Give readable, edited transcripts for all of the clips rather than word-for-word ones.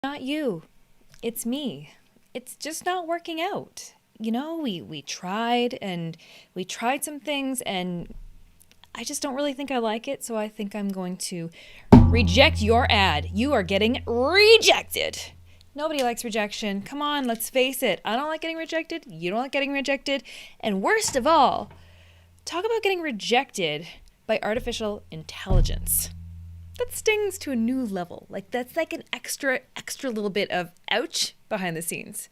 Not you. It's me. It's just not working out. We tried and we tried some things and I just don't really think I like it, so I think I'm going to reject your ad. You are getting rejected. Nobody likes rejection. Come on, let's face it. I don't like getting rejected. You don't like getting rejected. And worst of all, talk about getting rejected by artificial intelligence. That stings to a new level. That's like an extra little bit of ouch behind the scenes.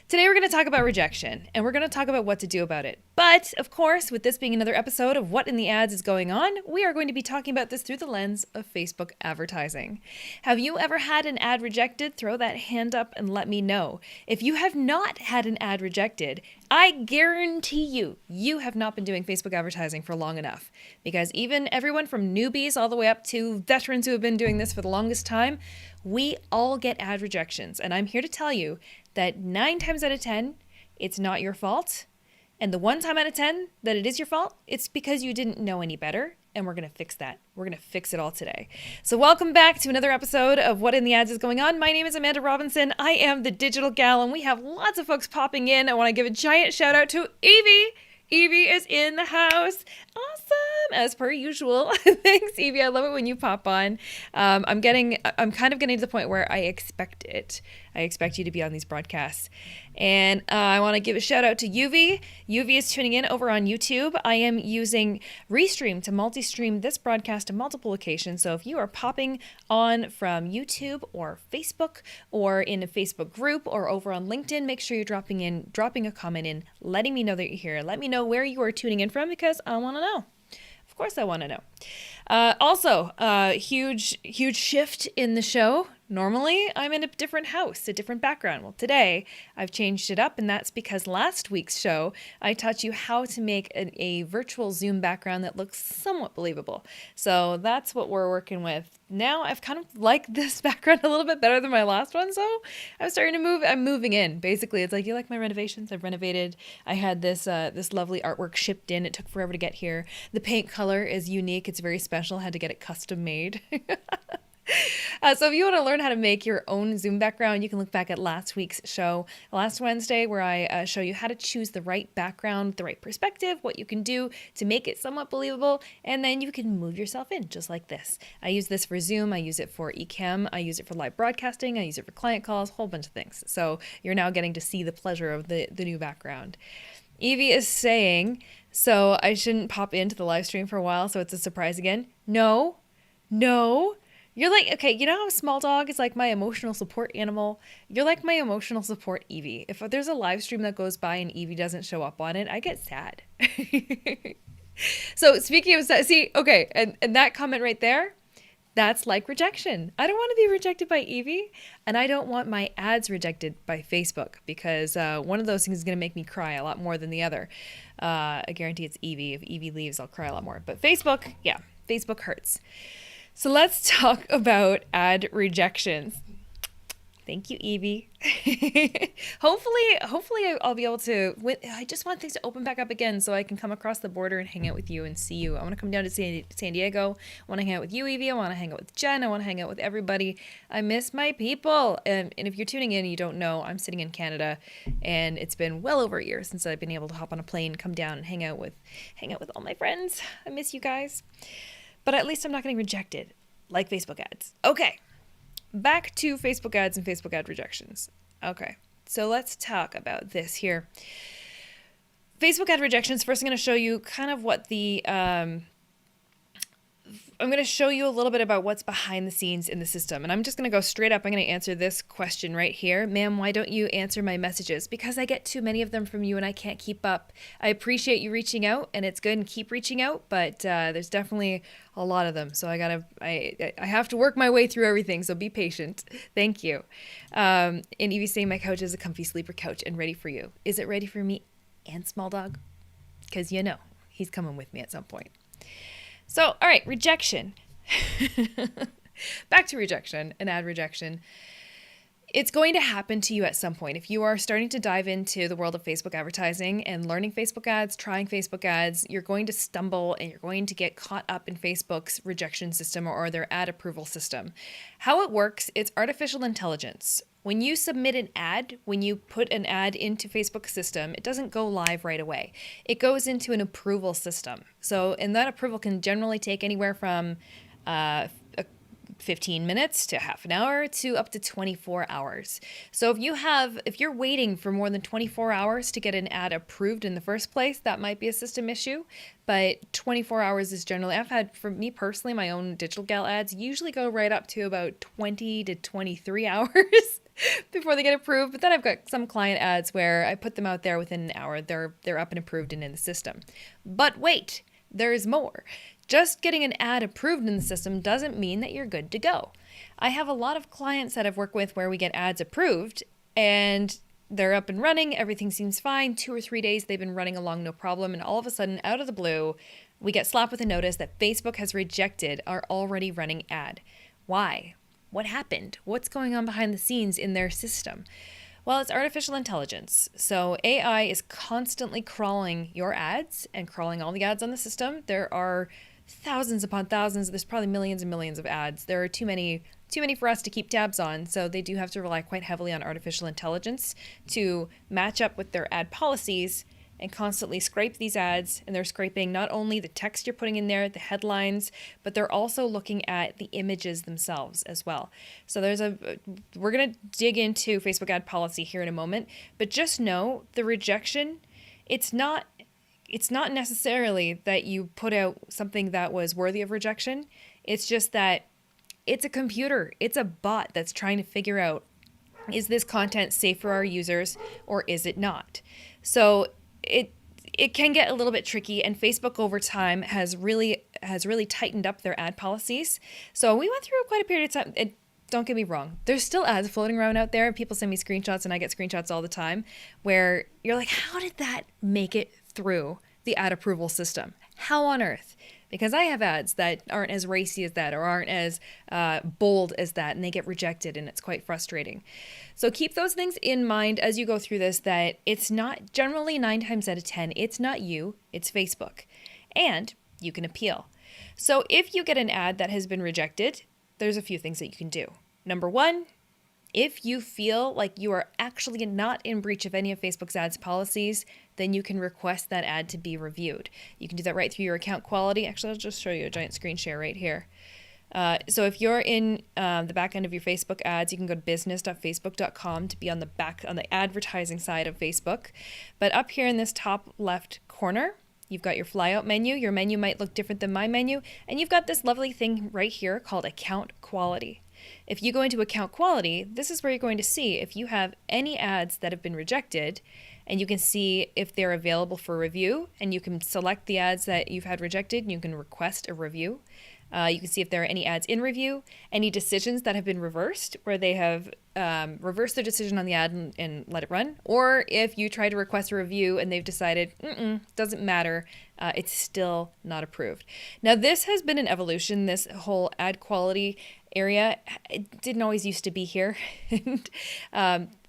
Today we're going to talk about rejection, and we're going to talk about what to do about it. But, of course, with this being another episode of What in the Ads is Going On, we are going to be talking about this through the lens of Facebook advertising. Have you ever had an ad rejected? Throw that hand up and let me know. If you have not had an ad rejected, I guarantee you have not been doing Facebook advertising for long enough. Because even everyone from newbies all the way up to veterans who have been doing this for the longest time, we all get ad rejections. And I'm here to tell you that 9 times out of 10, it's not your fault. And the 1 time out of 10 that it is your fault, it's because you didn't know any better. And we're going to fix that. We're going to fix it all today. So welcome back to another episode of What in the Ads is Going On. My name is Amanda Robinson. I am the Digital Gal, and we have lots of folks popping in. I want to give a giant shout out to Evie. Evie is in the house. Awesome, as per usual. Thanks, Evie. I love it when you pop on. I'm kind of getting to the point where I expect it. I expect you to be on these broadcasts. And I want to give a shout out to UV. UV is tuning in over on YouTube. I am using Restream to multi-stream this broadcast to multiple locations. So if you are popping on from YouTube or Facebook or in a Facebook group or over on LinkedIn, make sure you're dropping a comment in, letting me know that you're here. Let me know where you are tuning in from because I want to know. Of course I want to know. Also, huge shift in the show. Normally, I'm in a different house, a different background. Well, today, I've changed it up, and that's because last week's show, I taught you how to make a virtual Zoom background that looks somewhat believable. So that's what we're working with. Now, I've kind of liked this background a little bit better than my last one, so I'm starting to move. I'm moving in. Basically, it's like, you like my renovations? I've renovated. I had this lovely artwork shipped in. It took forever to get here. The paint color is unique. It's very special. I had to get it custom made. So if you want to learn how to make your own Zoom background, you can look back at last week's show, last Wednesday, where I show you how to choose the right background, the right perspective, what you can do to make it somewhat believable, and then you can move yourself in just like this. I use this for Zoom, I use it for eCam, I use it for live broadcasting, I use it for client calls, a whole bunch of things. So you're now getting to see the pleasure of the new background. Evie is saying, so I shouldn't pop into the live stream for a while, so it's a surprise again. No. You're like, okay, you know how Small Dog is like my emotional support animal? You're like my emotional support Evie. If there's a live stream that goes by and Evie doesn't show up on it, I get sad. So speaking of sad, see, okay, and that comment right there, that's like rejection. I don't want to be rejected by Evie, and I don't want my ads rejected by Facebook because one of those things is going to make me cry a lot more than the other. I guarantee it's Evie. If Evie leaves, I'll cry a lot more. But Facebook, yeah, Facebook hurts. So let's talk about ad rejections. Thank you, Evie. Hopefully I'll be able to. I just want things to open back up again so I can come across the border and hang out with you and see you. I want to come down to San Diego. I want to hang out with you, Evie. I want to hang out with Jen. I want to hang out with everybody. I miss my people. And if you're tuning in and you don't know, I'm sitting in Canada, and it's been well over a year since I've been able to hop on a plane, come down, and hang out with all my friends. I miss you guys. But at least I'm not getting rejected like Facebook ads. Okay, back to Facebook ads and Facebook ad rejections. Okay, so let's talk about this here. Facebook ad rejections, first I'm going to show you kind of what I'm going to show you a little bit about what's behind the scenes in the system. And I'm just going to go straight up. I'm going to answer this question right here. Ma'am, why don't you answer my messages? Because I get too many of them from you and I can't keep up. I appreciate you reaching out and it's good and keep reaching out, but there's definitely a lot of them. So I have to work my way through everything. So be patient. Thank you. And Evie saying my couch is a comfy sleeper couch and ready for you. Is it ready for me and Small Dog? Because he's coming with me at some point. So, all right, rejection. Back to rejection and ad rejection. It's going to happen to you at some point. If you are starting to dive into the world of Facebook advertising and learning Facebook ads, trying Facebook ads, you're going to stumble and you're going to get caught up in Facebook's rejection system or their ad approval system. How it works, it's artificial intelligence. When you submit an ad, when you put an ad into Facebook's system, it doesn't go live right away. It goes into an approval system. And that approval can generally take anywhere from 15 minutes to half an hour to up to 24 hours. So if you're waiting for more than 24 hours to get an ad approved in the first place, that might be a system issue. But 24 hours is generally, for me personally, my own Digital Gal ads usually go right up to about 20 to 23 hours before they get approved. But then I've got some client ads where I put them out there within an hour. They're up and approved and in the system. But wait, there's more. Just getting an ad approved in the system doesn't mean that you're good to go. I have a lot of clients that I've worked with where we get ads approved and they're up and running. Everything seems fine. 2 or 3 days they've been running along no problem. And all of a sudden, out of the blue, we get slapped with a notice that Facebook has rejected our already running ad. Why? What happened? What's going on behind the scenes in their system? Well, it's artificial intelligence. So AI is constantly crawling your ads and crawling all the ads on the system. There are thousands upon thousands. There's probably millions and millions of ads. There are too many for us to keep tabs on. So they do have to rely quite heavily on artificial intelligence to match up with their ad policies and constantly scrape these ads. And they're scraping not only the text you're putting in there, the headlines, but they're also looking at the images themselves as well. So we're going to dig into Facebook ad policy here in a moment, but just know the rejection, it's not necessarily that you put out something that was worthy of rejection. It's just that it's a computer. It's a bot that's trying to figure out, is this content safe for our users or is it not? So it can get a little bit tricky, and Facebook over time has really tightened up their ad policies. So we went through quite a period of time. Don't get me wrong. There's still ads floating around out there. People send me screenshots, and I get screenshots all the time where you're like, how did that make it through the ad approval system? How on earth? Because I have ads that aren't as racy as that or aren't as bold as that, and they get rejected, and it's quite frustrating. So keep those things in mind as you go through this, that it's not, generally 9 times out of 10, it's not you, it's Facebook. And you can appeal. So if you get an ad that has been rejected, there's a few things that you can do. Number 1, if you feel like you are actually not in breach of any of Facebook's ads policies, then you can request that ad to be reviewed. You can do that right through your account quality. Actually, I'll just show you a giant screen share right here. So if you're in the back end of your Facebook ads, you can go to business.facebook.com to be on the advertising side of Facebook. But up here in this top left corner, you've got your flyout menu. Your menu might look different than my menu. And you've got this lovely thing right here called account quality. If you go into account quality, this is where you're going to see if you have any ads that have been rejected, and you can see if they're available for review, and you can select the ads that you've had rejected, and you can request a review. You can see if there are any ads in review, any decisions that have been reversed, where they have reversed their decision on the ad and let it run, or if you try to request a review and they've decided, doesn't matter, it's still not approved. Now, this has been an evolution, this whole ad quality area. It didn't always used to be here. And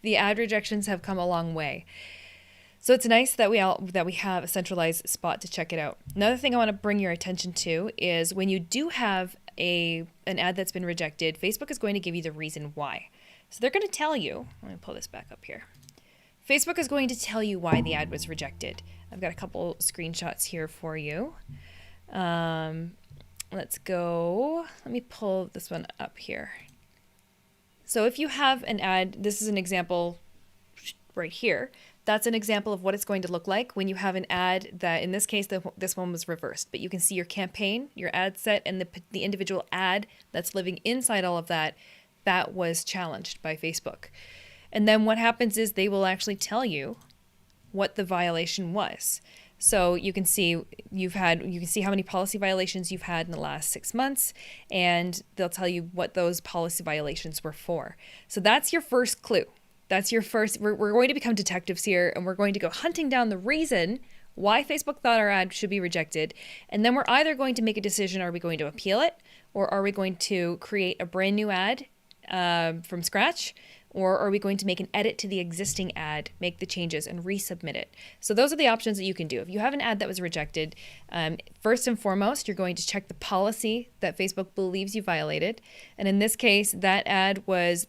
the ad rejections have come a long way. So it's nice that we have a centralized spot to check it out. Another thing I want to bring your attention to is when you do have an ad that's been rejected, Facebook is going to give you the reason why. So they're going to tell you, let me pull this back up here. Facebook is going to tell you why the ad was rejected. I've got a couple screenshots here for you. Let's go. Let me pull this one up here. So if you have an ad, this is an example right here. That's an example of what it's going to look like when you have an ad that, in this case, this one was reversed. But you can see your campaign, your ad set, and the individual ad that's living inside all of that was challenged by Facebook. And then what happens is they will actually tell you what the violation was. So you can see how many policy violations you've had in the last 6 months, and they'll tell you what those policy violations were for. So that's your first clue. That's your first, we're going to become detectives here, and we're going to go hunting down the reason why Facebook thought our ad should be rejected. And then we're either going to make a decision, are we going to appeal it, or are we going to create a brand new ad from scratch, Or are we going to make an edit to the existing ad, make the changes, and resubmit it? So those are the options that you can do. If you have an ad that was rejected, first and foremost, you're going to check the policy that Facebook believes you violated. And in this case, that ad was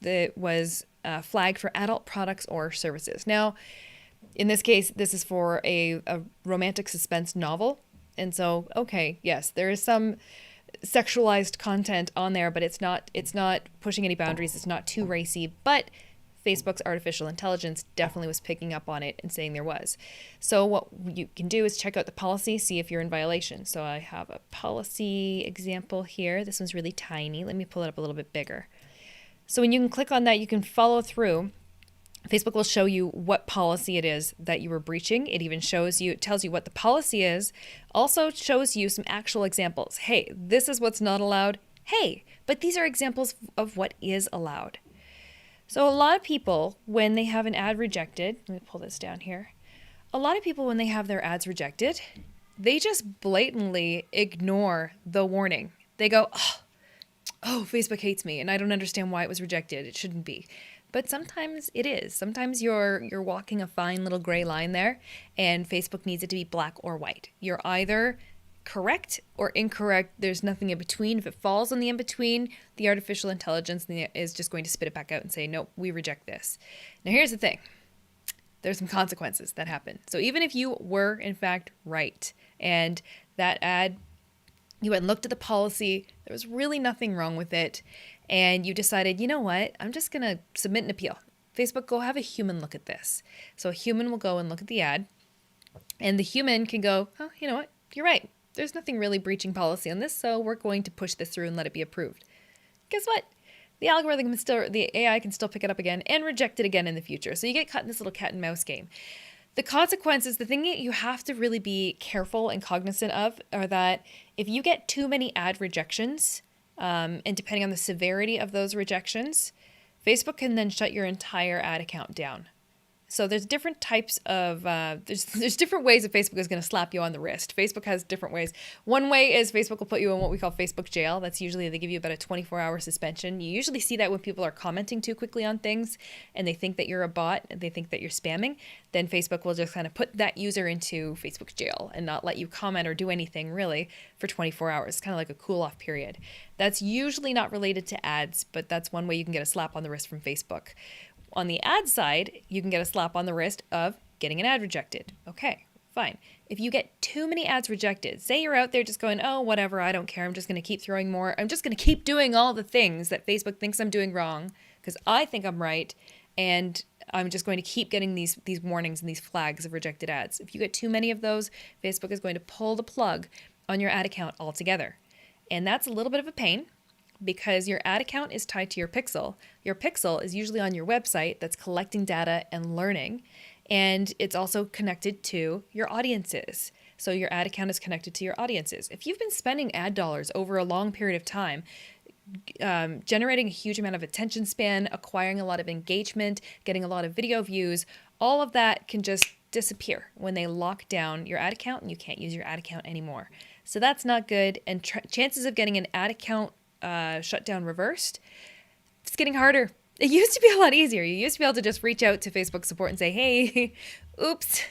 flagged for adult products or services. Now, in this case, this is for a romantic suspense novel. And so, okay, yes, there is some sexualized content on there, but it's not pushing any boundaries. It's not too racy, but Facebook's artificial intelligence definitely was picking up on it and saying there was. So what you can do is check out the policy, see if you're in violation. So I have a policy example here. This one's really tiny. Let me pull it up a little bit bigger. So when you can click on that, you can follow through. Facebook will show you what policy it is that you were breaching. It even tells you what the policy is, also shows you some actual examples. Hey, this is what's not allowed. Hey, but these are examples of what is allowed. So a lot of people, when they have an ad rejected, let me pull this down here. A lot of people, when they have their ads rejected, they just blatantly ignore the warning. They go, oh, Facebook hates me and I don't understand why it was rejected. It shouldn't be. But sometimes it is. Sometimes you're walking a fine little gray line there, and Facebook needs it to be black or white. You're either correct or incorrect. There's nothing in between. If it falls on the in between, the artificial intelligence is just going to spit it back out and say, no, we reject this. Now, here's the thing. There's some consequences that happen. So even if you were, in fact, right, and that ad, you went and looked at the policy, there was really nothing wrong with it, and you decided, you know what, I'm just going to submit an appeal. Facebook, go have a human look at this. So a human will go and look at the ad, and the human can go, oh, you know what, you're right. There's nothing really breaching policy on this, so we're going to push this through and let it be approved. Guess what? The algorithm the AI can still pick it up again and reject it again in the future. So you get caught in this little cat and mouse game. The consequences, the thing that you have to really be careful and cognizant of are that if you get too many ad rejections, and depending on the severity of those rejections, Facebook can then shut your entire ad account down. So there's different types of, there's different ways that Facebook is going to slap you on the wrist. Facebook has different ways. One way is Facebook will put you in what we call Facebook jail. That's usually, they give you about a 24-hour suspension. You usually see that when people are commenting too quickly on things and they think that you're a bot and they think that you're spamming, then Facebook will just kind of put that user into Facebook jail and not let you comment or do anything really for 24 hours. It's kind of like a cool off period. That's usually not related to ads, but that's one way you can get a slap on the wrist from Facebook. On the ad side, you can get a slap on the wrist of getting an ad rejected. Okay, fine. If you get too many ads rejected, say you're out there just going, oh, whatever, I don't care. I'm just going to keep throwing more. I'm just going to keep doing all the things that Facebook thinks I'm doing wrong because I think I'm right. And I'm just going to keep getting these warnings and these flags of rejected ads. If you get too many of those, Facebook is going to pull the plug on your ad account altogether. And that's a little bit of a pain, because your ad account is tied to your pixel. Your pixel is usually on your website that's collecting data and learning, and it's also connected to your audiences. So your ad account is connected to your audiences. If you've been spending ad dollars over a long period of time, generating a huge amount of attention span, acquiring a lot of engagement, getting a lot of video views, all of that can just disappear when they lock down your ad account and you can't use your ad account anymore. So that's not good, and chances of getting an ad account shutdown reversed, it's getting harder. It used to be a lot easier. You used to be able to just reach out to Facebook support and say, hey, oops,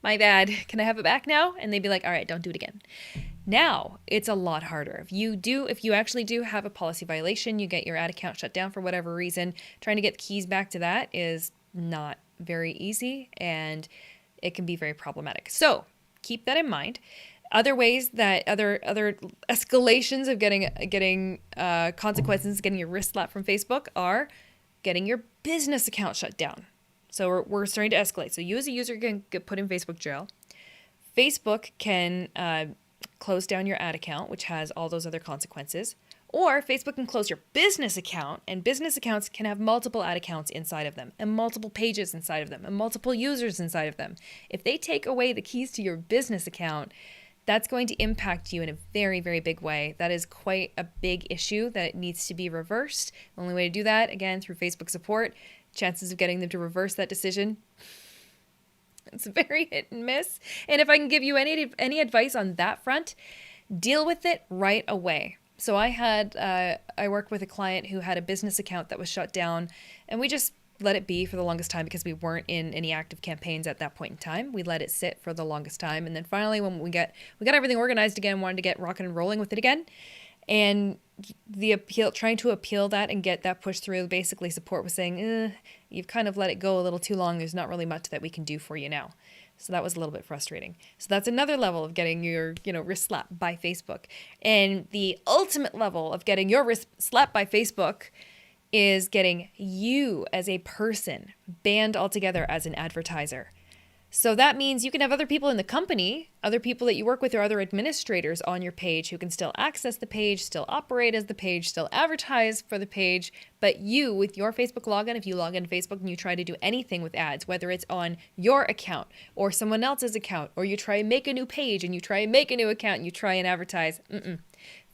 my bad. Can I have it back now? And they'd be like, all right, don't do it again. Now it's a lot harder. If you actually do have a policy violation, you get your ad account shut down for whatever reason, trying to get the keys back to that is not very easy, and it can be very problematic. So keep that in mind. Other ways that other escalations of getting consequences, getting your wrist slapped from Facebook, are getting your business account shut down. So we're starting to escalate. So you as a user can get put in Facebook jail. Facebook can close down your ad account, which has all those other consequences. Or Facebook can close your business account, and business accounts can have multiple ad accounts inside of them, and multiple pages inside of them, and multiple users inside of them. If they take away the keys to your business account, that's going to impact you in a very, very big way. That is quite a big issue that needs to be reversed. The only way to do that, again, through Facebook support. Chances of getting them to reverse that decision, it's very hit and miss. And if I can give you any advice on that front, deal with it right away. So I worked with a client who had a business account that was shut down And we just let it be for the longest time because we weren't in any active campaigns at that point in time. We let it sit for the longest time. And then finally, when we got everything organized again, wanted to get rocking and rolling with it again. And the appeal, trying to appeal that and get that pushed through, basically support was saying, you've kind of let it go a little too long. There's not really much that we can do for you now. So that was a little bit frustrating. So that's another level of getting your, wrist slapped by Facebook. And the ultimate level of getting your wrist slapped by Facebook is getting you as a person banned altogether as an advertiser. So that means you can have other people in the company, other people that you work with or other administrators on your page who can still access the page, still operate as the page, still advertise for the page. But you, with your Facebook login, if you log into Facebook and you try to do anything with ads, whether it's on your account or someone else's account, or you try and make a new page and you try and make a new account and you try and advertise,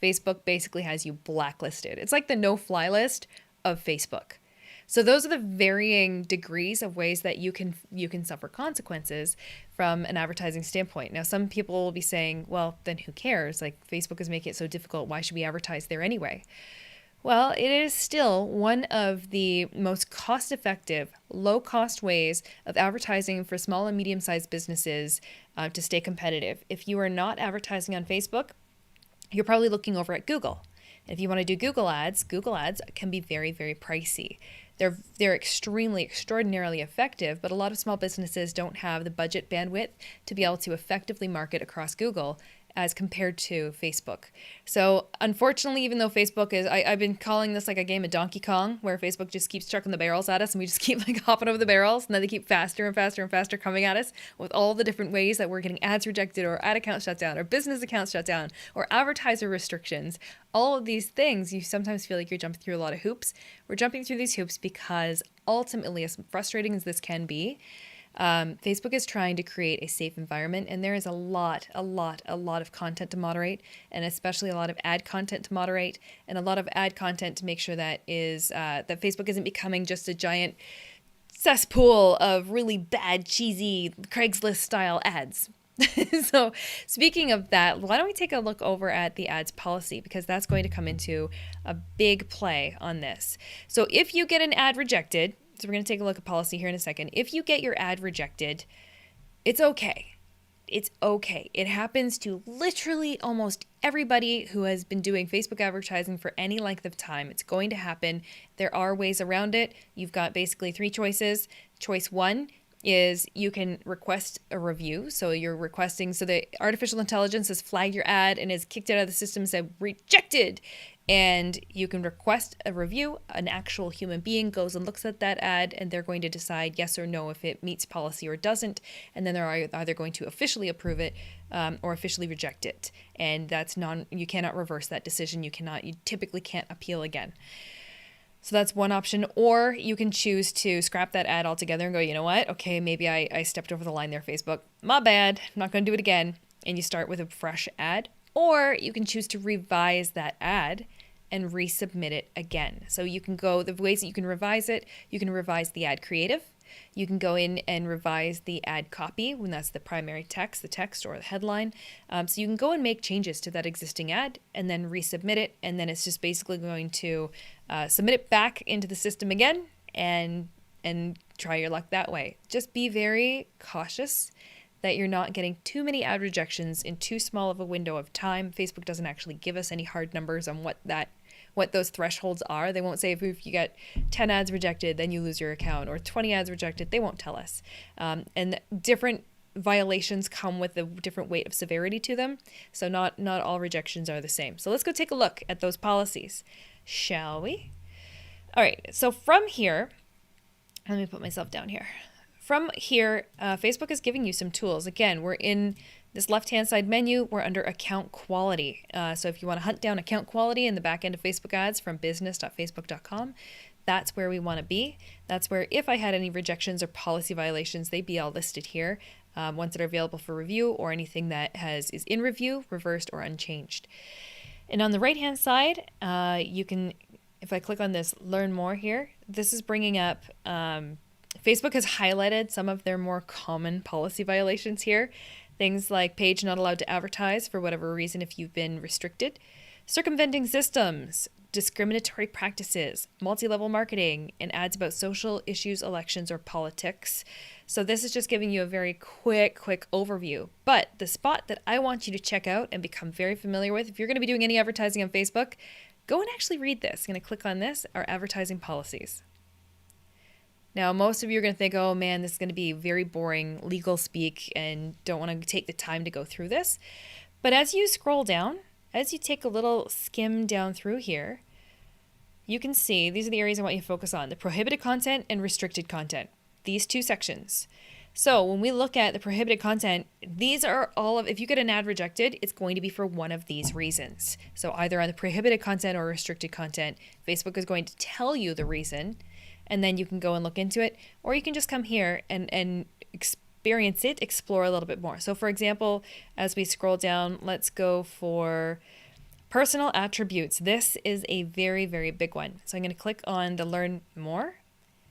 Facebook basically has you blacklisted. It's like the no-fly list of Facebook. So those are the varying degrees of ways that you can suffer consequences from an advertising standpoint. Now, some people will be saying, well, then who cares? Like, Facebook is making it so difficult. Why should we advertise there anyway? Well, it is still one of the most cost-effective, low-cost ways of advertising for small and medium-sized businesses to stay competitive. If you are not advertising on Facebook, you're probably looking over at Google. And if you want to do Google ads can be very, very pricey. They're extraordinarily effective, but a lot of small businesses don't have the budget bandwidth to be able to effectively market across Google as compared to Facebook. So unfortunately, even though Facebook is, I've been calling this like a game of Donkey Kong, where Facebook just keeps chucking the barrels at us and we just keep like hopping over the barrels, and then they keep faster and faster and faster coming at us with all the different ways that we're getting ads rejected or ad accounts shut down or business accounts shut down or advertiser restrictions. All of these things, you sometimes feel like you're jumping through a lot of hoops. We're jumping through these hoops because ultimately, as frustrating as this can be, Facebook is trying to create a safe environment, and there is a lot of content to moderate, and especially a lot of ad content to moderate, and a lot of ad content to make sure that Facebook isn't becoming just a giant cesspool of really bad, cheesy Craigslist style ads. So speaking of that, why don't we take a look over at the ads policy, because that's going to come into a big play on this. So if you get an ad rejected, so we're going to take a look at policy here in a second. If you get your ad rejected, it's okay. It's okay. It happens to literally almost everybody who has been doing Facebook advertising for any length of time. It's going to happen. There are ways around it. You've got basically three choices. Choice one is you can request a review. So you're requesting, so the artificial intelligence has flagged your ad and has kicked it out of the system, said rejected. And you can request a review. An actual human being goes and looks at that ad, and they're going to decide yes or no if it meets policy or doesn't. And then they're either going to officially approve it or officially reject it. And you cannot reverse that decision. You typically can't appeal again. So that's one option. Or you can choose to scrap that ad altogether and go, you know what? Okay, maybe I stepped over the line there, Facebook. My bad. I'm not going to do it again. And you start with a fresh ad. Or you can choose to revise that ad and resubmit it again. So you can go, the ways that you can revise it, you can revise the ad creative. You can go in and revise the ad copy when that's the primary text, the text or the headline. So you can go and make changes to that existing ad and then resubmit it. And then it's just basically going to submit it back into the system again and try your luck that way. Just be very cautious that you're not getting too many ad rejections in too small of a window of time. Facebook doesn't actually give us any hard numbers on what those thresholds are. They won't say if you get 10 ads rejected, then you lose your account, or 20 ads rejected. They won't tell us. And different violations come with a different weight of severity to them. So not all rejections are the same. So let's go take a look at those policies, shall we? All right, so from here, let me put myself down here. From here, Facebook is giving you some tools. Again, we're in this left-hand side menu. We're under account quality. So if you want to hunt down account quality in the back end of Facebook ads from business.facebook.com, that's where we want to be. That's where if I had any rejections or policy violations, they'd be all listed here. Ones that are available for review or anything that is in review, reversed, or unchanged. And on the right-hand side, you can, if I click on this Learn More here, this is bringing up Facebook has highlighted some of their more common policy violations here. Things like page not allowed to advertise for whatever reason if you've been restricted. Circumventing systems. discriminatory practices, multi-level marketing, and ads about social issues, elections, or politics. So this is just giving you a very quick overview. But the spot that I want you to check out and become very familiar with, if you're going to be doing any advertising on Facebook, go and actually read this. I'm going to click on this, our advertising policies. Now, most of you are going to think, oh man, this is going to be very boring legal speak and don't want to take the time to go through this. But as you scroll down, as you take a little skim down through here, you can see these are the areas I want you to focus on: the prohibited content and restricted content, these two sections. So when we look at the prohibited content, these are all of, if you get an ad rejected, it's going to be for one of these reasons. So either on the prohibited content or restricted content, Facebook is going to tell you the reason, and then you can go and look into it, or you can just come here and experience it, explore a little bit more. So for example, as we scroll down, let's go for personal attributes. This is a very, very big one. So I'm going to click on the learn more.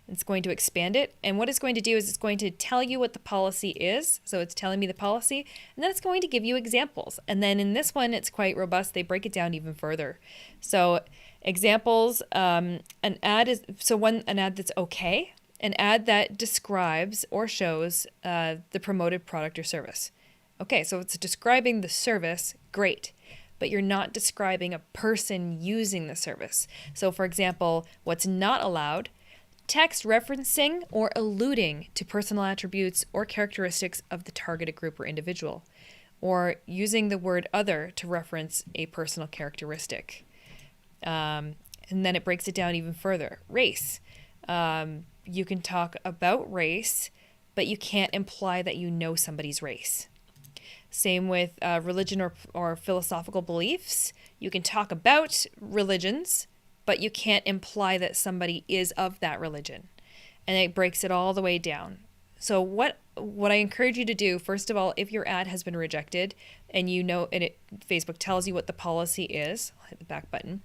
It's going to expand it. And what it's going to do is it's going to tell you what the policy is. So it's telling me the policy, and then it's going to give you examples. And then in this one, it's quite robust. They break it down even further. So examples, an ad that's okay, an ad that describes or shows the promoted product or service. Okay, so it's describing the service, great, but you're not describing a person using the service. So for example, what's not allowed: text referencing or alluding to personal attributes or characteristics of the targeted group or individual, or using the word other to reference a personal characteristic. And then it breaks it down even further. Race. You can talk about race, but you can't imply that you know somebody's race. Same with religion or philosophical beliefs. You can talk about religions, but you can't imply that somebody is of that religion. And it breaks it all the way down. So what I encourage you to do, first of all, if your ad has been rejected and Facebook tells you what the policy is, I'll hit the back button.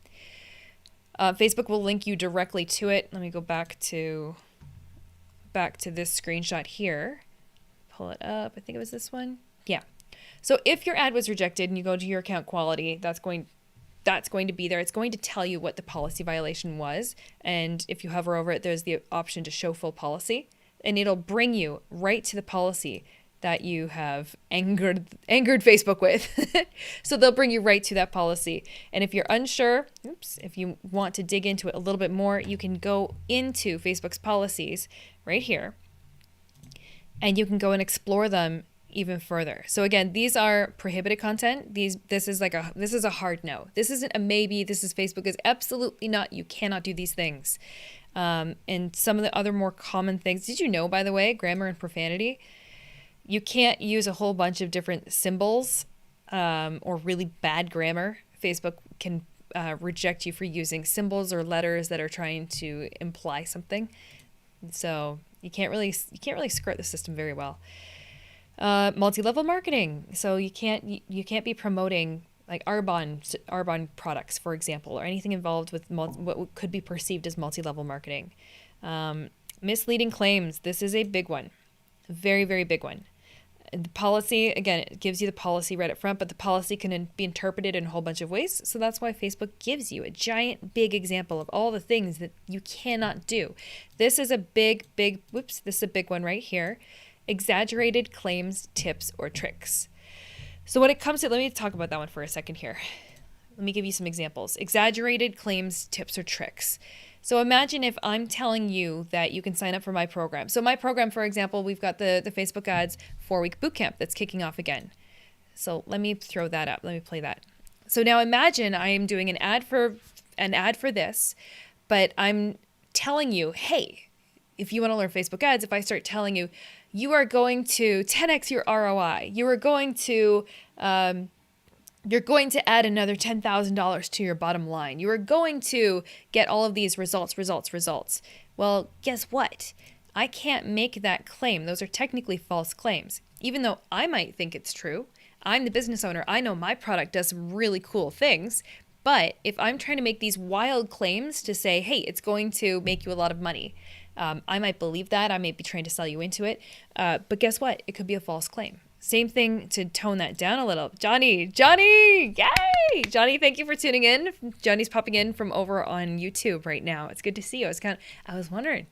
Facebook will link you directly to it. Let me go back to this screenshot here. Pull it up. I think it was this one. Yeah. So if your ad was rejected and you go to your account quality, that's going to be there. It's going to tell you what the policy violation was. And if you hover over it, there's the option to show full policy, and it'll bring you right to the policy that you have angered Facebook with. So they'll bring you right to that policy. And if you're unsure, if you want to dig into it a little bit more, you can go into Facebook's policies right here, and you can go and explore them even further. So again, these are prohibited content. This is a hard no. This isn't a maybe. This is Facebook is absolutely not. You cannot do these things. And some of the other more common things. Did you know, by the way, grammar and profanity? You can't use a whole bunch of different symbols or really bad grammar. Facebook can reject you for using symbols or letters that are trying to imply something. So you can't really skirt the system very well. Multi-level marketing. So you can't be promoting like Arbonne products, for example, or anything involved with what could be perceived as multi-level marketing. Misleading claims. This is a big one, very, very big one. The policy, again, it gives you the policy right up front, but the policy can be interpreted in a whole bunch of ways. So that's why Facebook gives you a giant, big example of all the things that you cannot do. This is a big one right here. Exaggerated claims, tips, or tricks. So when it comes to, let me talk about that one for a second here. Let me give you some examples. Exaggerated claims, tips, or tricks. So imagine if I'm telling you that you can sign up for my program. So my program, for example, we've got the Facebook Ads 4-week bootcamp that's kicking off again. So let me throw that up. Let me play that. So now imagine I am doing an ad for this, but I'm telling you, hey, if you want to learn Facebook ads, if I start telling you, you are going to 10x your ROI, you're going to add another $10,000 to your bottom line, you are going to get all of these results. Well, guess what? I can't make that claim. Those are technically false claims. Even though I might think it's true, I'm the business owner, I know my product does some really cool things, but if I'm trying to make these wild claims to say, hey, it's going to make you a lot of money, I might believe that. I might be trying to sell you into it. But guess what? It could be a false claim. Same thing to tone that down a little. Johnny, yay! Johnny, thank you for tuning in. Johnny's popping in from over on YouTube right now. It's good to see you. I was wondering.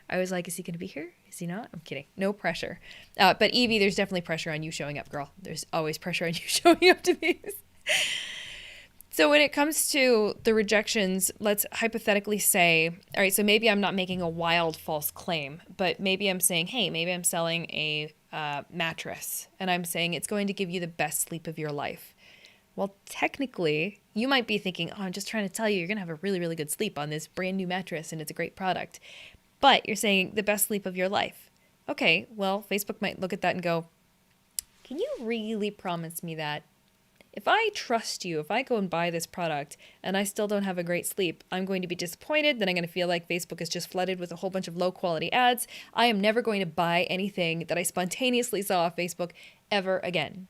I was like, is he going to be here? Is he not? I'm kidding. No pressure. But Evie, there's definitely pressure on you showing up, girl. There's always pressure on you showing up to these. So when it comes to the rejections, let's hypothetically say, all right, so maybe I'm not making a wild false claim, but maybe I'm saying, hey, maybe I'm selling a mattress, and I'm saying it's going to give you the best sleep of your life. Well, technically, you might be thinking, oh, I'm just trying to tell you, you're going to have a really, really good sleep on this brand new mattress, and it's a great product. But you're saying the best sleep of your life. Okay, well, Facebook might look at that and go, can you really promise me that? If I trust you, if I go and buy this product and I still don't have a great sleep, I'm going to be disappointed. Then I'm going to feel like Facebook is just flooded with a whole bunch of low quality ads. I am never going to buy anything that I spontaneously saw off Facebook ever again.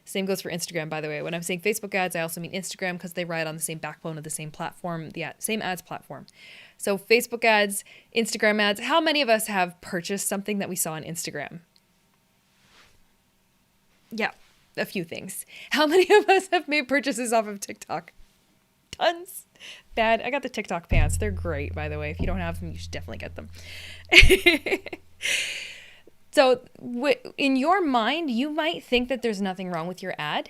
Same goes for Instagram, by the way. When I'm saying Facebook ads, I also mean Instagram because they ride on the same backbone of the same platform, the same ads platform. So Facebook ads, Instagram ads. How many of us have purchased something that we saw on Instagram? Yeah. A few things. How many of us have made purchases off of TikTok? Tons. Bad. I got the TikTok pants. They're great, by the way. If you don't have them, you should definitely get them. So in your mind, you might think that there's nothing wrong with your ad,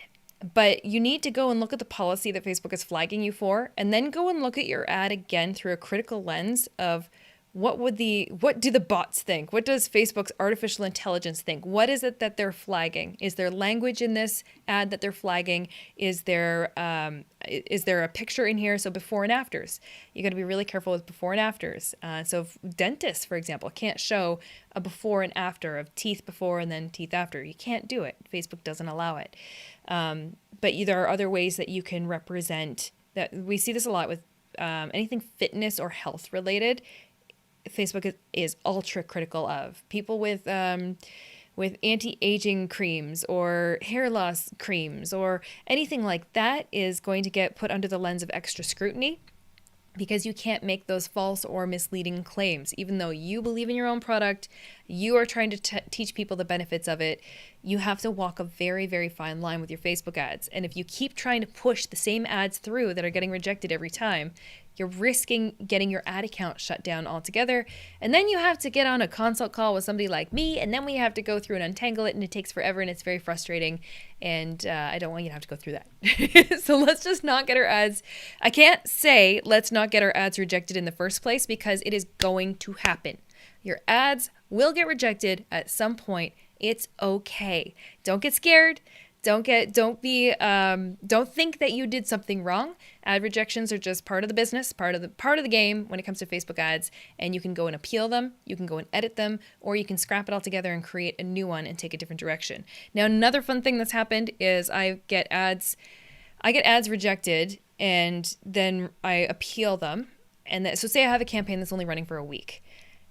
but you need to go and look at the policy that Facebook is flagging you for, and then go and look at your ad again through a critical lens of what do the bots think? What does Facebook's artificial intelligence think? What is it that they're flagging? Is there language in this ad that they're flagging? Is there a picture in here? So before and afters. You got to be really careful with before and afters. So dentists, for example, can't show a before and after of teeth before and then teeth after. You can't do it. Facebook doesn't allow it. But there are other ways that you can represent that. We see this a lot with anything fitness or health related. Facebook is ultra critical of people with anti-aging creams or hair loss creams or anything like that is going to get put under the lens of extra scrutiny because you can't make those false or misleading claims. Even though you believe in your own product, you are trying to teach people the benefits of it, you have to walk a very, very fine line with your Facebook ads. And if you keep trying to push the same ads through that are getting rejected every time, you're risking getting your ad account shut down altogether. And then you have to get on a consult call with somebody like me, and then we have to go through and untangle it, and it takes forever, and it's very frustrating. And I don't want you to have to go through that. So let's just not get our ads. I can't say let's not get our ads rejected in the first place because it is going to happen. Your ads will get rejected at some point. It's okay. Don't get scared. Don't think that you did something wrong. Ad rejections are just part of the business, part of the game when it comes to Facebook ads, and you can go and appeal them, you can go and edit them, or you can scrap it all together and create a new one and take a different direction. Now, another fun thing that's happened is I get ads rejected, and then I appeal them. And so say I have a campaign that's only running for a week,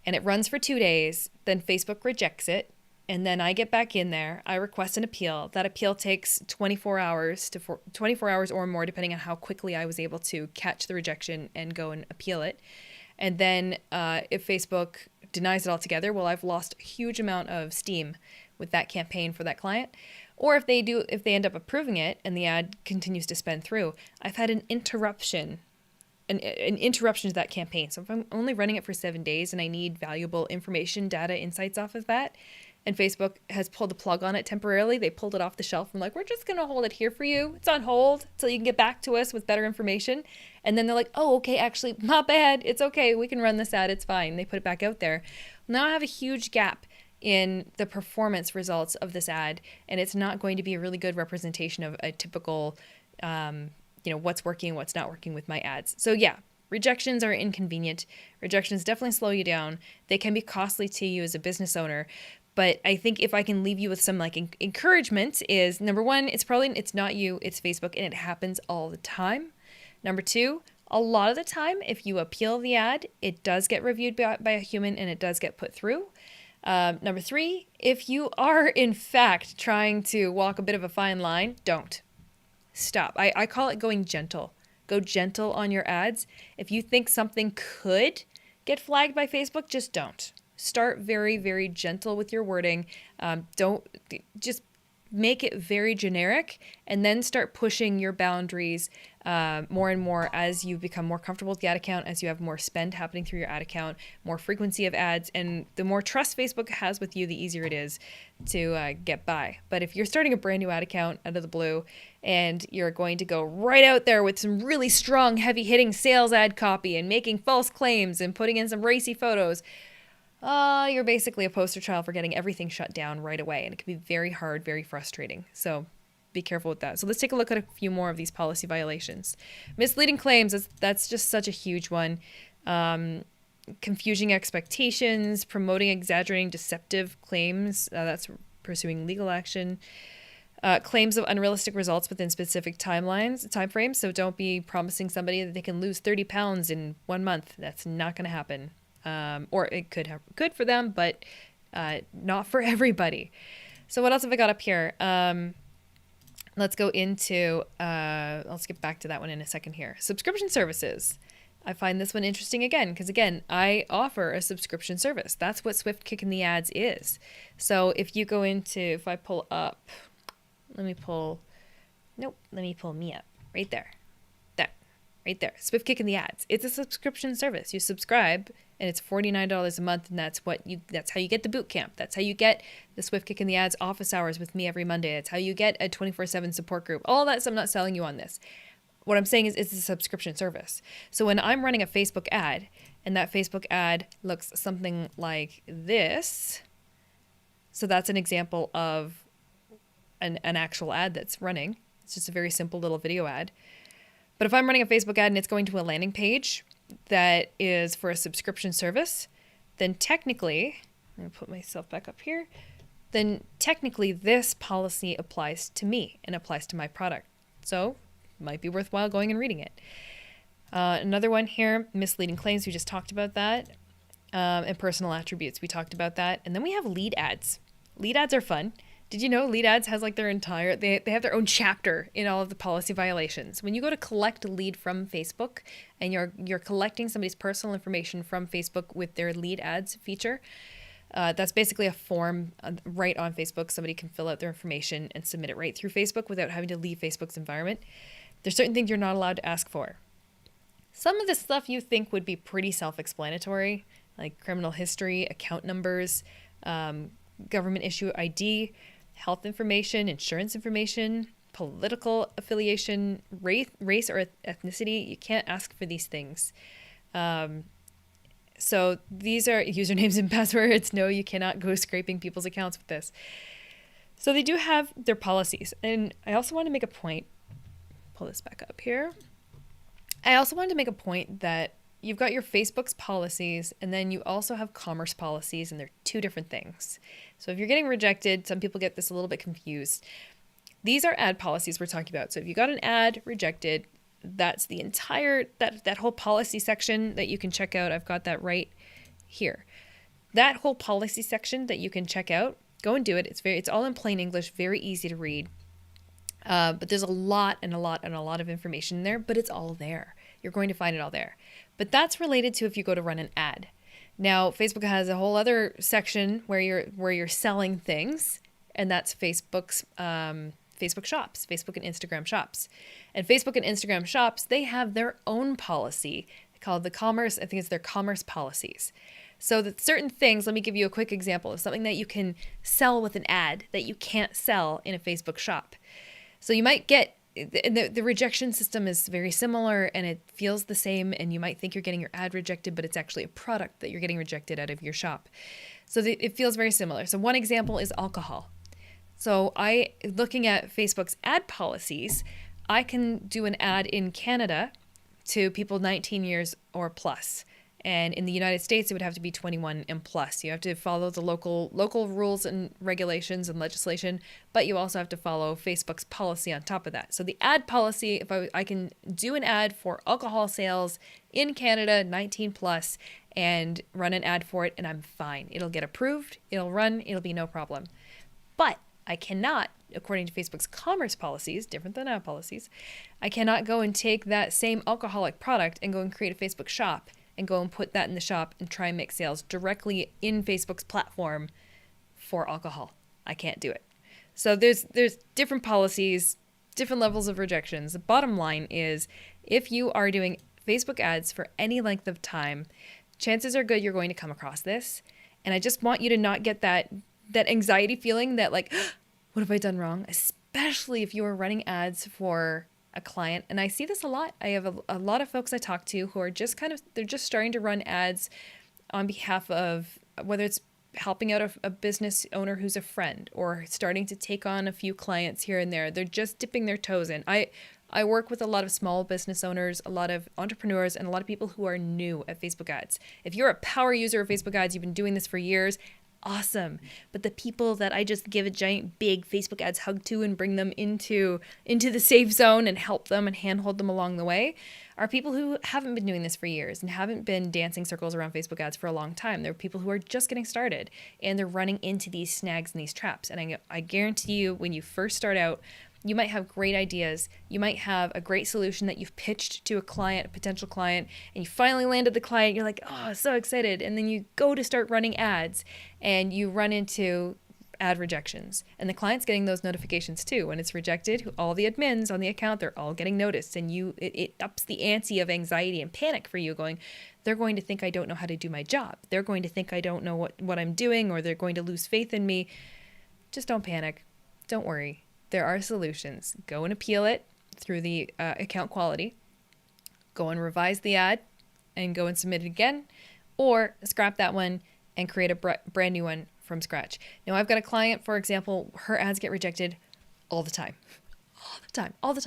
and it runs for 2 days, then Facebook rejects it. And then I get back in there, I request an appeal. That appeal takes 24 hours or more, depending on how quickly I was able to catch the rejection and go and appeal it. And then if Facebook denies it altogether, well, I've lost a huge amount of steam with that campaign for that client. Or if they end up approving it and the ad continues to spend through, I've had an interruption to that campaign. So if I'm only running it for 7 days and I need valuable information, data, insights off of that, and Facebook has pulled the plug on it temporarily. They pulled it off the shelf and like, we're just going to hold it here for you. It's on hold until you can get back to us with better information. And then they're like, oh, okay, actually, not bad. It's okay. We can run this ad. It's fine. They put it back out there. Now I have a huge gap in the performance results of this ad, and it's not going to be a really good representation of a typical, what's working and what's not working with my ads. So yeah, rejections are inconvenient. Rejections definitely slow you down. They can be costly to you as a business owner. But I think if I can leave you with some encouragement is, number one, it's not you, it's Facebook, and it happens all the time. Number two, a lot of the time, if you appeal the ad, it does get reviewed by a human and it does get put through. Number three, if you are in fact trying to walk a bit of a fine line, don't. Stop. I call it going gentle. Go gentle on your ads. If you think something could get flagged by Facebook, just don't. Start very, very gentle with your wording. Don't just make it very generic and then start pushing your boundaries more and more as you become more comfortable with the ad account, as you have more spend happening through your ad account, more frequency of ads, and the more trust Facebook has with you, the easier it is to get by. But if you're starting a brand new ad account out of the blue and you're going to go right out there with some really strong, heavy hitting sales ad copy and making false claims and putting in some racy photos, you're basically a poster child for getting everything shut down right away. And it can be very hard, very frustrating. So be careful with that. So let's take a look at a few more of these policy violations. Misleading claims, that's just such a huge one. Confusing expectations, promoting exaggerating deceptive claims, that's pursuing legal action. Claims of unrealistic results within specific timeframes. So don't be promising somebody that they can lose 30 pounds in 1 month. That's not going to happen. Or it could have good for them, but not for everybody. So what else have I got up here? Let's go into, I'll skip back to that one in a second here. Subscription services. I find this one interesting again, because again, I offer a subscription service. That's what Swift Kick in the Ads is. So if you go into, if I pull up, let me pull me up right there. Right there. Swift Kick in the Ads. It's a subscription service. You subscribe and it's $49 a month, and that's how you get the boot camp. That's how you get the Swift Kick in the Ads office hours with me every Monday. It's how you get a 24/7 support group. All that, so I'm not selling you on this. What I'm saying is it's a subscription service. So when I'm running a Facebook ad and that Facebook ad looks something like this, so that's an example of an actual ad that's running. It's just a very simple little video ad. But if I'm running a Facebook ad and it's going to a landing page that is for a subscription service, then technically, I'm going to put myself back up here, then technically this policy applies to me and applies to my product. So it might be worthwhile going and reading it. Another one here, misleading claims. We just talked about that. And personal attributes. We talked about that. And then we have lead ads. Lead ads are fun. Did you know lead ads has like their entire, they have their own chapter in all of the policy violations. When you go to collect a lead from Facebook and you're collecting somebody's personal information from Facebook with their lead ads feature, that's basically a form right on Facebook. Somebody can fill out their information and submit it right through Facebook without having to leave Facebook's environment. There's certain things you're not allowed to ask for. Some of the stuff you think would be pretty self-explanatory, like criminal history, account numbers, government issue ID, health information, insurance information, political affiliation, race or ethnicity. You can't ask for these things. So these are usernames and passwords. No, you cannot go scraping people's accounts with this. So they do have their policies. And I also want to make a point, pull this back up here. I also wanted to make a point that you've got your Facebook's policies, and then you also have commerce policies, and they're two different things. So if you're getting rejected, some people get this a little bit confused. These are ad policies we're talking about. So if you got an ad rejected, that's the entire, that whole policy section that you can check out. I've got that right here. That whole policy section that you can check out, go and do it. It's all in plain English, very easy to read. But there's a lot of information there, but it's all there. You're going to find it all there. But that's related to if you go to run an ad. Now, Facebook has a whole other section where you're selling things, and that's Facebook's Facebook Shops, Facebook and Instagram Shops. And Facebook and Instagram Shops, they have their own policy called the commerce, I think it's their commerce policies. So that certain things, let me give you a quick example of something that you can sell with an ad that you can't sell in a Facebook shop. So you might get, the rejection system is very similar and it feels the same, and you might think you're getting your ad rejected, but it's actually a product that you're getting rejected out of your shop. So it feels very similar. So one example is alcohol. So looking at Facebook's ad policies, I can do an ad in Canada to people 19 years or plus. And in the United States, it would have to be 21 and plus. You have to follow the local rules and regulations and legislation, but you also have to follow Facebook's policy on top of that. So the ad policy, if I can do an ad for alcohol sales in Canada, 19 plus, and run an ad for it, and I'm fine. It'll get approved, it'll run, it'll be no problem. But I cannot, according to Facebook's commerce policies, different than ad policies, I cannot go and take that same alcoholic product and go and create a Facebook shop and go and put that in the shop and try and make sales directly in Facebook's platform for alcohol. I can't do it. So there's different policies, different levels of rejections. The bottom line is if you are doing Facebook ads for any length of time, chances are good you're going to come across this. And I just want you to not get that anxiety feeling that like, what have I done wrong? Especially if you are running ads for a client. And I see this a lot. I have a lot of folks I talk to who are just they're just starting to run ads on behalf of whether it's helping out a business owner who's a friend or starting to take on a few clients here and there. They're just dipping their toes in. I work with a lot of small business owners, a lot of entrepreneurs, and a lot of people who are new at Facebook ads. If you're a power user of Facebook ads, you've been doing this for years, awesome. But the people that I just give a giant big Facebook ads hug to and bring them into the safe zone and help them and handhold them along the way are people who haven't been doing this for years and haven't been dancing circles around Facebook ads for a long time. They're people who are just getting started and they're running into these snags and these traps. And I guarantee you, when you first start out, you might have great ideas. You might have a great solution that you've pitched to a client, a potential client, and you finally landed the client. You're like, oh, so excited. And then you go to start running ads and you run into ad rejections. And the client's getting those notifications too. When it's rejected, all the admins on the account, they're all getting noticed. And it ups the ante of anxiety and panic for you going, they're going to think I don't know how to do my job. They're going to think I don't know what I'm doing, or they're going to lose faith in me. Just don't panic. Don't worry. There are solutions. Go and appeal it through the account quality. Go and revise the ad and go and submit it again, or scrap that one and create a brand new one from scratch. Now, I've got a client, for example, her ads get rejected all the time. All the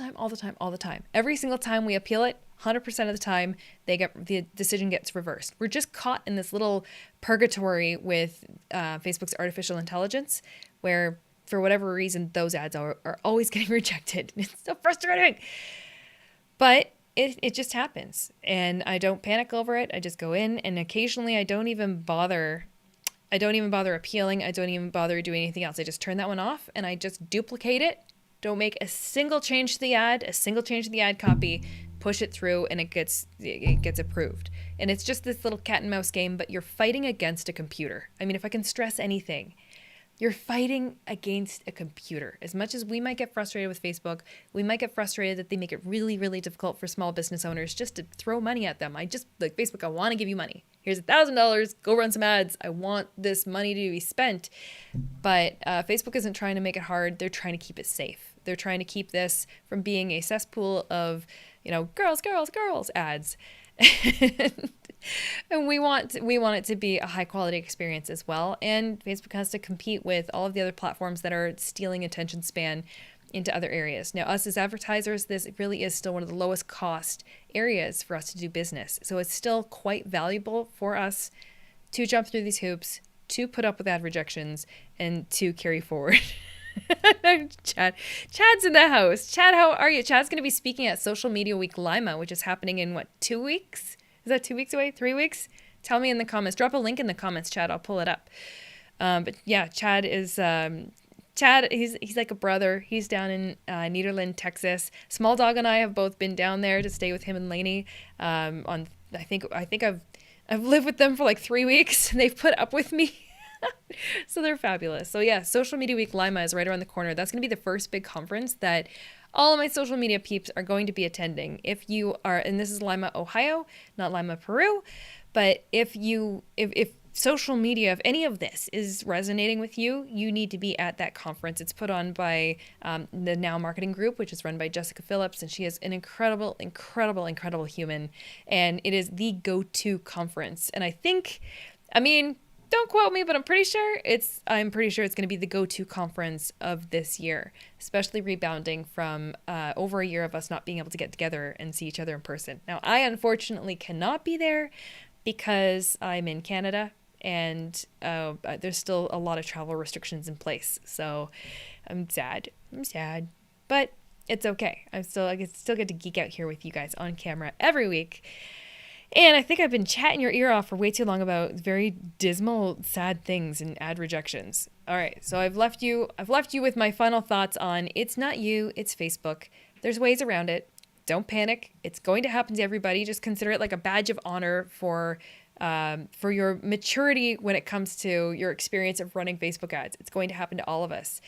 time. Every single time we appeal it, 100% of the time, the decision gets reversed. We're just caught in this little purgatory with Facebook's artificial intelligence where, for whatever reason, those ads are always getting rejected. It's so frustrating. But it just happens. And I don't panic over it. I just go in, and occasionally I don't even bother appealing. I don't even bother doing anything else. I just turn that one off and I just duplicate it. Don't make a single change to the ad, copy, push it through, and it gets approved. And it's just this little cat and mouse game, but you're fighting against a computer. I mean, if I can stress anything, you're fighting against a computer. As much as we might get frustrated with Facebook, we might get frustrated that they make it really, really difficult for small business owners just to throw money at them. Facebook, I want to give you money. Here's $1,000, go run some ads. I want this money to be spent. But Facebook isn't trying to make it hard. They're trying to keep it safe. They're trying to keep this from being a cesspool of, girls ads. And we want it to be a high quality experience as well. And Facebook has to compete with all of the other platforms that are stealing attention span into other areas. Now, us as advertisers, this really is still one of the lowest cost areas for us to do business. So it's still quite valuable for us to jump through these hoops, to put up with ad rejections, and to carry forward. Chad's in the house. Chad, how are you? Chad's going to be speaking at Social Media Week Lima, which is happening in 2 weeks? Is that 2 weeks away? 3 weeks? Tell me in the comments. Drop a link in the comments, Chad. I'll pull it up. But yeah, Chad is Chad. He's like a brother. He's down in Nederland, Texas. Small Dog and I have both been down there to stay with him and Lainey. I think I've lived with them for like 3 weeks. They've put up with me. So they're fabulous. So yeah, Social Media Week Lima is right around the corner. That's going to be the first big conference that all of my social media peeps are going to be attending. If you are, and this is Lima, Ohio, not Lima, Peru, but if social media, if any of this is resonating with you, you need to be at that conference. It's put on by the Now Marketing Group, which is run by Jessica Phillips, and she is an incredible human, and it is the go-to conference. And don't quote me, but I'm pretty sure it's going to be the go-to conference of this year, especially rebounding from over a year of us not being able to get together and see each other in person. Now, I unfortunately cannot be there because I'm in Canada and there's still a lot of travel restrictions in place. So I'm sad, but it's okay. I still get to geek out here with you guys on camera every week. And I think I've been chatting your ear off for way too long about very dismal, sad things and ad rejections. All right, so I've left you with my final thoughts on it's not you, it's Facebook. There's ways around it. Don't panic. It's going to happen to everybody. Just consider it like a badge of honor for for your maturity when it comes to your experience of running Facebook ads. It's going to happen to all of us.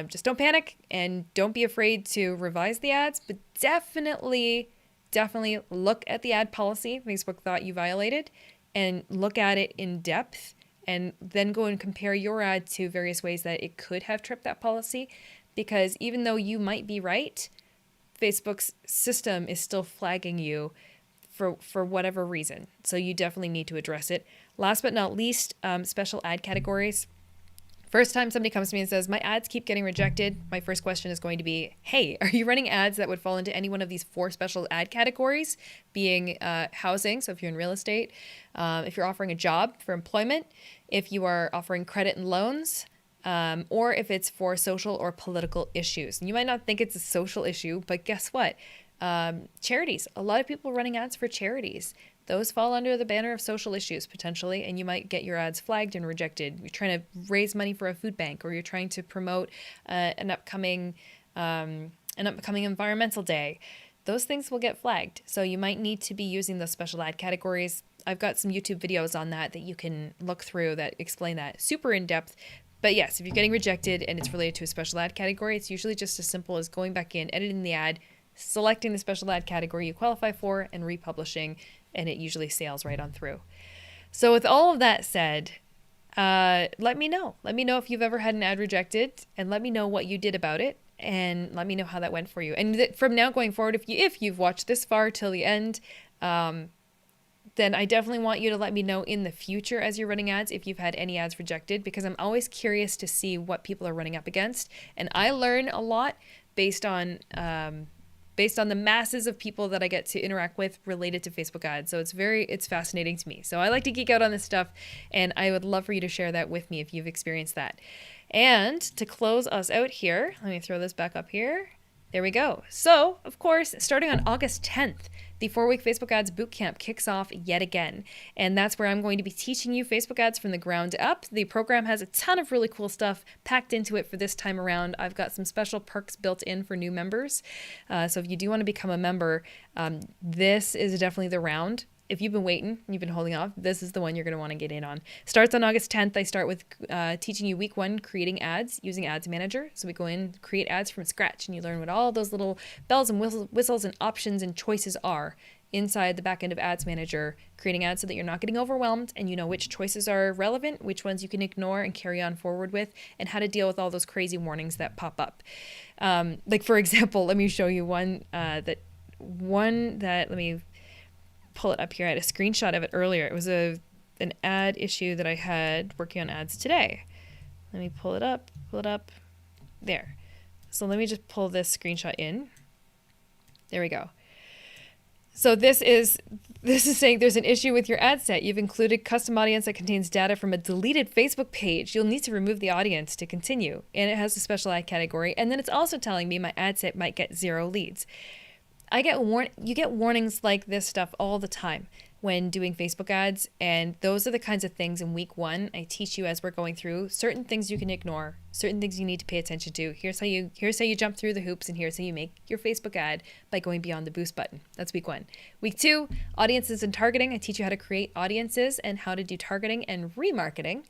Just don't panic and don't be afraid to revise the ads, but definitely look at the ad policy Facebook thought you violated and look at it in depth, and then go and compare your ad to various ways that it could have tripped that policy. Because even though you might be right, Facebook's system is still flagging you for whatever reason. So you definitely need to address it. Last but not least, special ad categories. First time somebody comes to me and says, my ads keep getting rejected, my first question is going to be, hey, are you running ads that would fall into any one of these 4 special ad categories, being housing, so if you're in real estate, if you're offering a job for employment, if you are offering credit and loans, or if it's for social or political issues. And you might not think it's a social issue, but guess what? Charities. A lot of people running ads for charities. Those fall under the banner of social issues potentially, and you might get your ads flagged and rejected. You're trying to raise money for a food bank, or you're trying to promote an upcoming environmental day. Those things will get flagged. So you might need to be using those special ad categories. I've got some YouTube videos on that you can look through that explain that super in depth. But yes, if you're getting rejected and it's related to a special ad category, it's usually just as simple as going back in, editing the ad, selecting the special ad category you qualify for, and republishing, and it usually sails right on through. So with all of that said, let me know. Let me know if you've ever had an ad rejected, and let me know what you did about it, and let me know how that went for you. And from now going forward, if you've watched this far till the end, then I definitely want you to let me know in the future as you're running ads if you've had any ads rejected, because I'm always curious to see what people are running up against. And I learn a lot based on the masses of people that I get to interact with related to Facebook ads. So it's fascinating to me. So I like to geek out on this stuff, and I would love for you to share that with me if you've experienced that. And to close us out here, let me throw this back up here. There we go. So, of course, starting on August 10th, the 4-week Facebook Ads Bootcamp kicks off yet again. And that's where I'm going to be teaching you Facebook ads from the ground up. The program has a ton of really cool stuff packed into it for this time around. I've got some special perks built in for new members. So if you do want to become a member, this is definitely the round. If you've been waiting, you've been holding off, this is the one you're going to want to get in on. Starts on August 10th. I start with teaching you week 1, creating ads using Ads Manager. So we go in, create ads from scratch, and you learn what all those little bells and whistles and options and choices are inside the back end of Ads Manager, creating ads so that you're not getting overwhelmed and you know which choices are relevant, which ones you can ignore and carry on forward with, and how to deal with all those crazy warnings that pop up. Like, for example, let me show you one that let me pull it up here. I had a screenshot of it earlier. It was an ad issue that I had working on ads today. Let me pull it up. There. So let me just pull this screenshot in. There we go. So this is saying there's an issue with your ad set. You've included custom audience that contains data from a deleted Facebook page. You'll need to remove the audience to continue. And it has a special ad category. And then it's also telling me my ad set might get 0 leads. You get warnings like this stuff all the time when doing Facebook ads, and those are the kinds of things in week 1 I teach you as we're going through. Certain things you can ignore, certain things you need to pay attention to. Here's how you jump through the hoops, and here's how you make your Facebook ad by going beyond the boost button. That's week 1. Week 2, audiences and targeting. I teach you how to create audiences and how to do targeting and remarketing.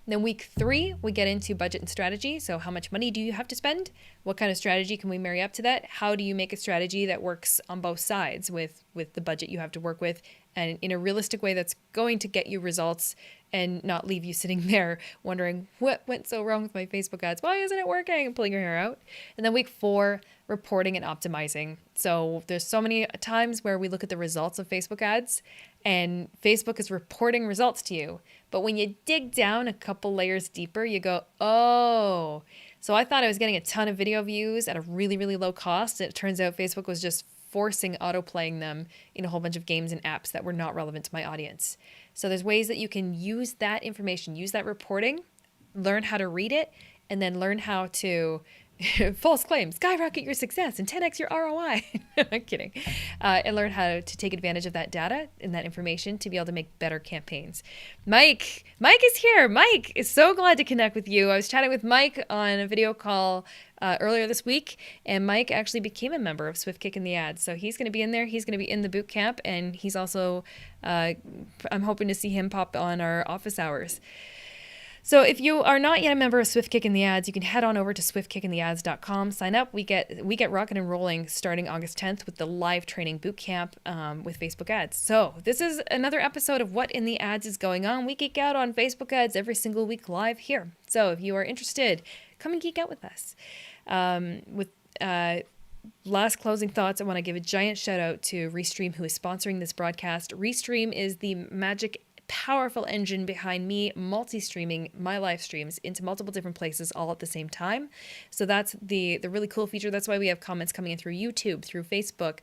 Then week 3, we get into budget and strategy. So how much money do you have to spend? What kind of strategy can we marry up to that? How do you make a strategy that works on both sides with the budget you have to work with, and in a realistic way that's going to get you results and not leave you sitting there wondering what went so wrong with my Facebook ads? Why isn't it working? And pulling your hair out. And then week 4, reporting and optimizing. So there's so many times where we look at the results of Facebook ads and Facebook is reporting results to you. But when you dig down a couple layers deeper, you go, oh, so I thought I was getting a ton of video views at a really, really low cost. It turns out Facebook was just forcing autoplaying them in a whole bunch of games and apps that were not relevant to my audience. So there's ways that you can use that information, use that reporting, learn how to read it, and then learn how to false claim, skyrocket your success and 10x your ROI. I'm kidding. And learn how to take advantage of that data and that information to be able to make better campaigns. Mike is here. Mike is so glad to connect with you. I was chatting with Mike on a video call earlier this week, and Mike actually became a member of Swift Kick in the Ads. So he's going to be in there. He's going to be in the boot camp, and he's also, I'm hoping to see him pop on our office hours. So if you are not yet a member of Swift Kick in the Ads, you can head on over to swiftkickintheads.com. Sign up. We get rocking and rolling starting August 10th with the live training boot camp with Facebook ads. So this is another episode of What in the Ads is going on. We geek out on Facebook ads every single week live here. So if you are interested, come and geek out with us. Last closing thoughts, I want to give a giant shout out to Restream, who is sponsoring this broadcast. Restream is the magic powerful engine behind me multi-streaming my live streams into multiple different places all at the same time. So that's the really cool feature. That's why we have comments coming in through YouTube, through Facebook,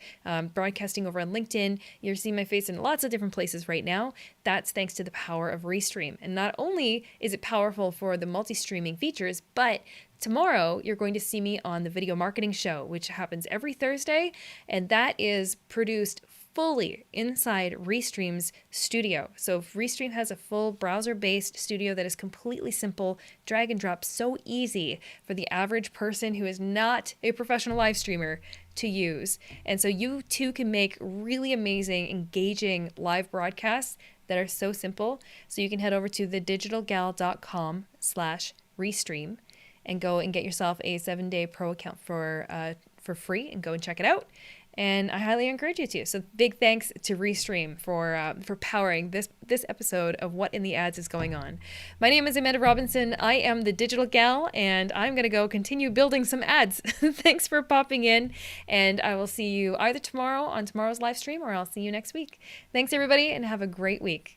broadcasting over on LinkedIn. You're seeing my face in lots of different places right now. That's thanks to the power of Restream. And not only is it powerful for the multi-streaming features, but tomorrow, you're going to see me on the Video Marketing Show, which happens every Thursday, and that is produced fully inside Restream's studio. So Restream has a full browser-based studio that is completely simple, drag and drop, so easy for the average person who is not a professional live streamer to use. And so you too can make really amazing, engaging live broadcasts that are so simple. So you can head over to thedigitalgal.com/Restream and go and get yourself a 7-day pro account for free and go and check it out. And I highly encourage you to. So big thanks to Restream for powering this episode of What in the Ads is going on. My name is Amanda Robinson. I am the Digital Gal, and I'm going to go continue building some ads. Thanks for popping in, and I will see you either tomorrow on tomorrow's live stream, or I'll see you next week. Thanks, everybody, and have a great week.